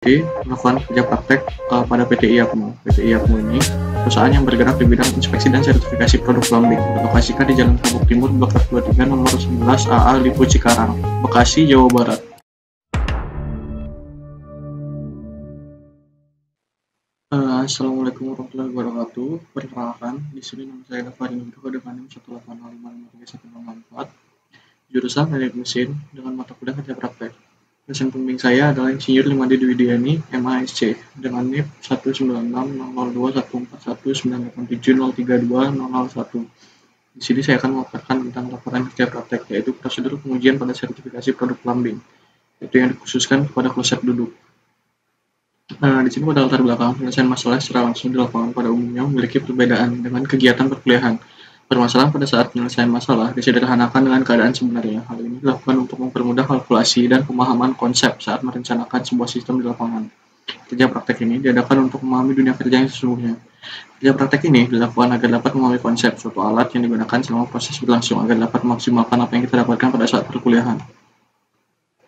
Melakukan kerja praktek pada PT IAPMO. PT IAPMO ini perusahaan yang bergerak di bidang inspeksi dan sertifikasi produk plumbing, berlokasikan di Jalan Kabuk Timur, Blok F23, nomor 11 AA Lipo Cikarang, Bekasi, Jawa Barat. Assalamualaikum warahmatullahi wabarakatuh. Perkenalkan, di sini nama saya Fahri Nugroho dengan NIM 1855314, jurusan Teknik Mesin dengan mata kuliah kerja praktek. Dosen pembimbing saya adalah Insinyur Limadi Dwi Diani, MASC, dengan NIM 19600219870320001. Di sini saya akan memaparkan tentang laporan kerja praktek, yaitu prosedur pengujian pada sertifikasi produk plumbing, yaitu yang dikhususkan kepada kloset duduk. Di sini pada latar belakang penyelesaian masalah secara langsung di lapangan pada umumnya memiliki perbedaan dengan kegiatan perkuliahan. Permasalahan pada saat penyelesaian masalah disederhanakan dengan keadaan sebenarnya. Hal ini dilakukan untuk mempermudah kalkulasi dan pemahaman konsep saat merencanakan sebuah sistem di lapangan. Kerja praktek ini diadakan untuk memahami dunia kerja yang sesungguhnya. Kerja praktek ini dilakukan agar dapat memahami konsep suatu alat yang digunakan selama proses berlangsung agar dapat memaksimalkan apa yang kita dapatkan pada saat perkuliahan.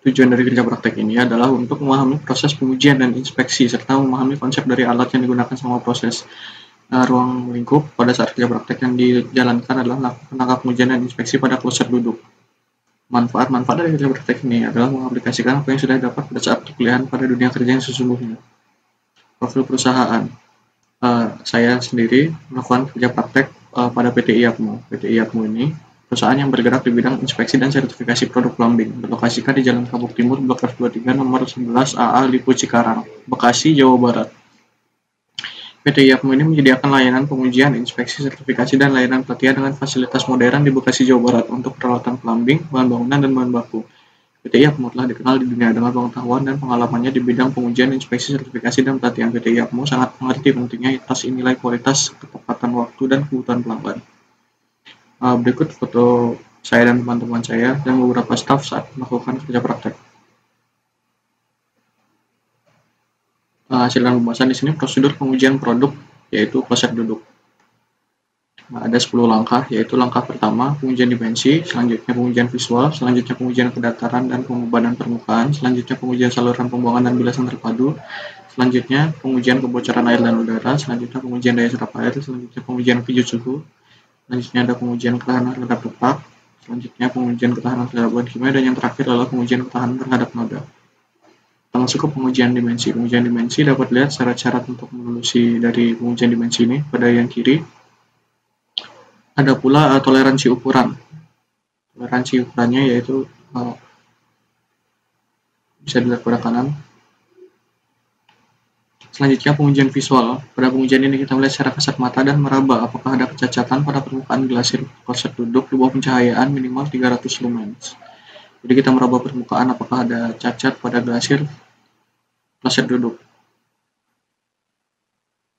Tujuan dari kerja praktek ini adalah untuk memahami proses pengujian dan inspeksi serta memahami konsep dari alat yang digunakan selama proses. Ruang lingkup pada saat kerja praktek yang dijalankan adalah melakukan pengujian dan inspeksi pada kloset duduk. Manfaat dari kerja praktek ini adalah mengaplikasikan apa yang sudah didapat pada saat perkuliahan pada dunia kerja yang sesungguhnya. Profil perusahaan. Saya sendiri melakukan kerja praktek pada PT IAPMO. PT IAPMO ini perusahaan yang bergerak di bidang inspeksi dan sertifikasi produk plumbing, berlokasikan di Jalan Kabuk Timur, Blok F23, nomor 11 AA Lipo Cikarang, Bekasi, Jawa Barat. PT IAPMO ini menyediakan layanan pengujian, inspeksi, sertifikasi, dan layanan pelatihan dengan fasilitas modern di Bekasi, Jawa Barat untuk peralatan plumbing, bahan bangunan, dan bahan baku. PT IAPMO telah dikenal di dunia dengan pengetahuan dan pengalamannya di bidang pengujian, inspeksi, sertifikasi, dan pelatihan. PT IAPMO sangat mengerti pentingnya atas nilai kualitas, ketepatan waktu, dan kebutuhan pelanggan. Berikut foto saya dan teman-teman saya dan beberapa staf saat melakukan kerja praktek. Hasil dan pembahasan di sini prosedur pengujian produk, yaitu kloset duduk. Ada 10 langkah, yaitu langkah pertama pengujian dimensi, selanjutnya pengujian visual, selanjutnya pengujian kedataran dan pembebanan permukaan, selanjutnya pengujian saluran pembuangan dan bilasan terpadu, selanjutnya pengujian kebocoran air dan udara, selanjutnya pengujian daya serap air, selanjutnya pengujian kejut suhu, selanjutnya ada pengujian ketahanan terhadap retak, selanjutnya pengujian ketahanan terhadap bahan kimia, dan yang terakhir adalah pengujian ketahanan terhadap noda. Kita masuk ke pengujian dimensi. Pengujian dimensi dapat lihat syarat-syarat untuk menelusuri dari pengujian dimensi ini. Pada yang kiri ada pula toleransi ukuran. Toleransi ukurannya yaitu bisa dilihat pada kanan. Selanjutnya pengujian visual. Pada pengujian ini kita melihat secara kasat mata dan meraba apakah ada kecacatan pada permukaan glasir kloset duduk di bawah pencahayaan minimal 300 lumens. Jadi kita meraba permukaan apakah ada cacat pada glasir kloset duduk.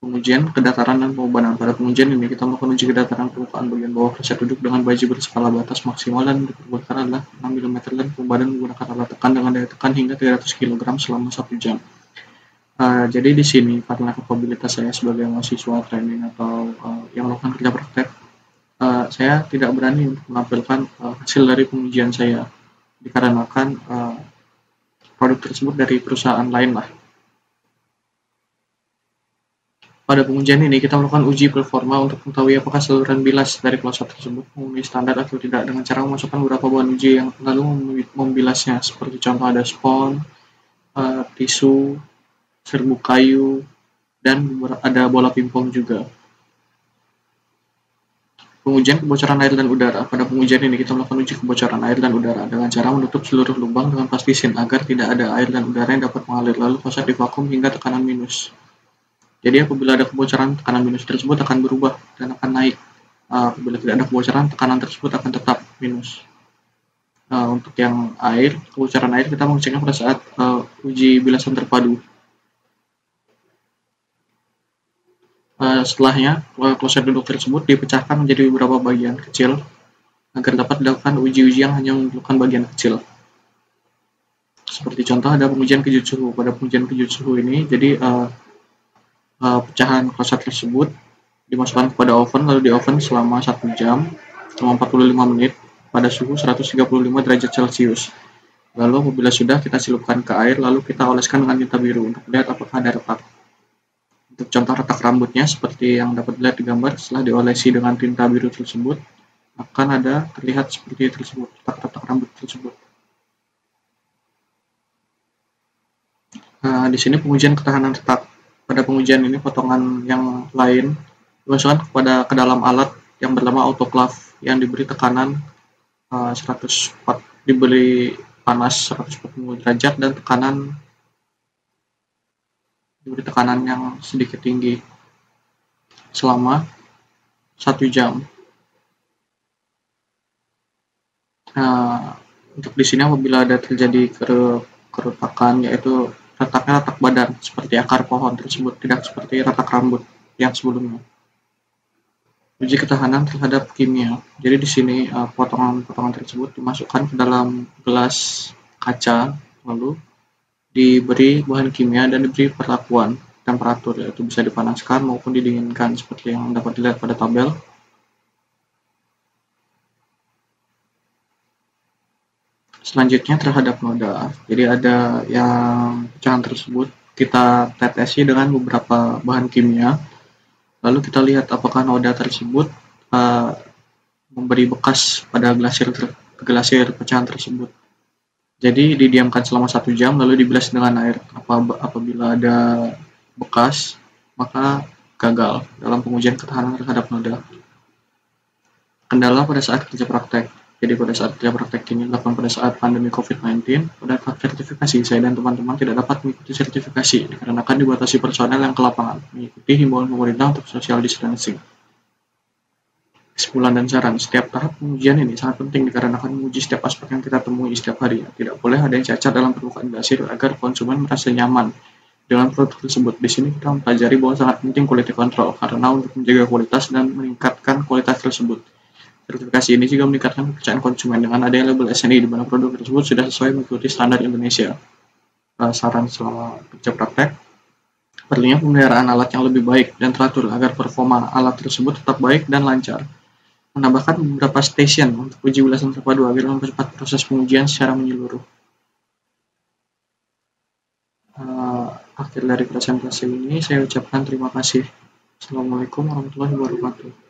Pengujian kedataran dan pembebanan. Pada pengujian ini kita melakukan uji kedataran permukaan bagian bawah kloset duduk dengan baja berskala batas maksimal dan diperbolehkan adalah 6 mm dan pembebanan menggunakan alat tekan dengan daya tekan hingga 300 kg selama 1 jam. Jadi di sini karena kapabilitas saya sebagai mahasiswa training atau yang melakukan kerja praktek, saya tidak berani untuk menampilkan hasil dari pengujian saya dikarenakan produk tersebut dari perusahaan lain lah. Pada pengujian ini kita melakukan uji performa untuk mengetahui apakah saluran bilas dari kloset tersebut memenuhi standar atau tidak dengan cara memasukkan beberapa bahan uji yang lalu membilasnya, seperti contoh ada spons, tisu, serbuk kayu, dan ada bola pingpong juga. Pengujian kebocoran air dan udara. Pada pengujian ini kita melakukan uji kebocoran air dan udara dengan cara menutup seluruh lubang dengan plastisin agar tidak ada air dan udara yang dapat mengalir, lalu kloset divakum hingga tekanan minus. Jadi apabila ada kebocoran, tekanan minus tersebut akan berubah dan akan naik. Apabila tidak ada kebocoran, tekanan tersebut akan tetap minus. Untuk yang air, kebocoran air kita mengeceknya pada saat uji bilasan terpadu. Setelahnya, kloset duduk tersebut dipecahkan menjadi beberapa bagian kecil agar dapat dilakukan uji-uji yang hanya memerlukan bagian kecil. Seperti contoh ada pengujian kejut suhu. Pada pengujian kejut suhu ini, jadi pecahan kloset tersebut dimasukkan kepada oven lalu di oven selama 1 jam selama 45 menit pada suhu 135 derajat Celcius. Lalu apabila sudah, kita celupkan ke air, lalu kita oleskan dengan tinta biru untuk melihat apakah ada retak. Untuk contoh retak rambutnya, seperti yang dapat dilihat di gambar, setelah diolesi dengan tinta biru tersebut, akan ada terlihat seperti tersebut, retak-retak rambut tersebut. Nah, di sini pengujian ketahanan retak. Pada pengujian ini, potongan yang lain dimasukkan ke dalam alat yang bernama autoclave yang diberi tekanan 104, diberi panas 140 derajat dan diberi tekanan yang sedikit tinggi selama 1 jam. Nah, untuk di sini apabila ada terjadi keretakan, yaitu retaknya retak badan seperti akar pohon tersebut, tidak seperti retak rambut yang sebelumnya. Uji ketahanan terhadap kimia. Jadi di sini potongan-potongan tersebut dimasukkan ke dalam gelas kaca, lalu diberi bahan kimia dan diberi perlakuan temperatur, yaitu bisa dipanaskan maupun didinginkan seperti yang dapat dilihat pada tabel. Selanjutnya terhadap noda. Jadi ada yang pecahan tersebut kita tetesi dengan beberapa bahan kimia, lalu kita lihat apakah noda tersebut memberi bekas pada glasir pecahan tersebut. Jadi didiamkan selama 1 jam lalu dibilas dengan air. Apabila ada bekas, maka gagal dalam pengujian ketahanan terhadap noda. Kendala pada saat kerja praktek. Jadi pada saat kerja praktek ini dilakukan pada saat pandemi COVID-19, pada saat sertifikasi saya dan teman-teman tidak dapat mengikuti sertifikasi dikarenakan dibatasi personel yang ke lapangan mengikuti himbauan pemerintah untuk social distancing. Kesimpulan dan saran, setiap tahap pengujian ini sangat penting dikarenakan menguji setiap aspek yang kita temui setiap hari. Tidak boleh ada yang cacat dalam permukaan glasir agar konsumen merasa nyaman dengan produk tersebut. Di sini kita mempelajari bahwa sangat penting quality control karena untuk menjaga kualitas dan meningkatkan kualitas tersebut. Sertifikasi ini juga meningkatkan kepercayaan konsumen dengan adanya label SNI di mana produk tersebut sudah sesuai mengikuti standar Indonesia. Saran selama kerja praktek, perlunya pemeliharaan alat yang lebih baik dan teratur agar performa alat tersebut tetap baik dan lancar. Menambahkan beberapa stasiun untuk uji ulasan terpadu agar mempercepat proses pengujian secara menyeluruh. Akhir dari presentasi ini saya ucapkan terima kasih. Assalamualaikum warahmatullahi wabarakatuh.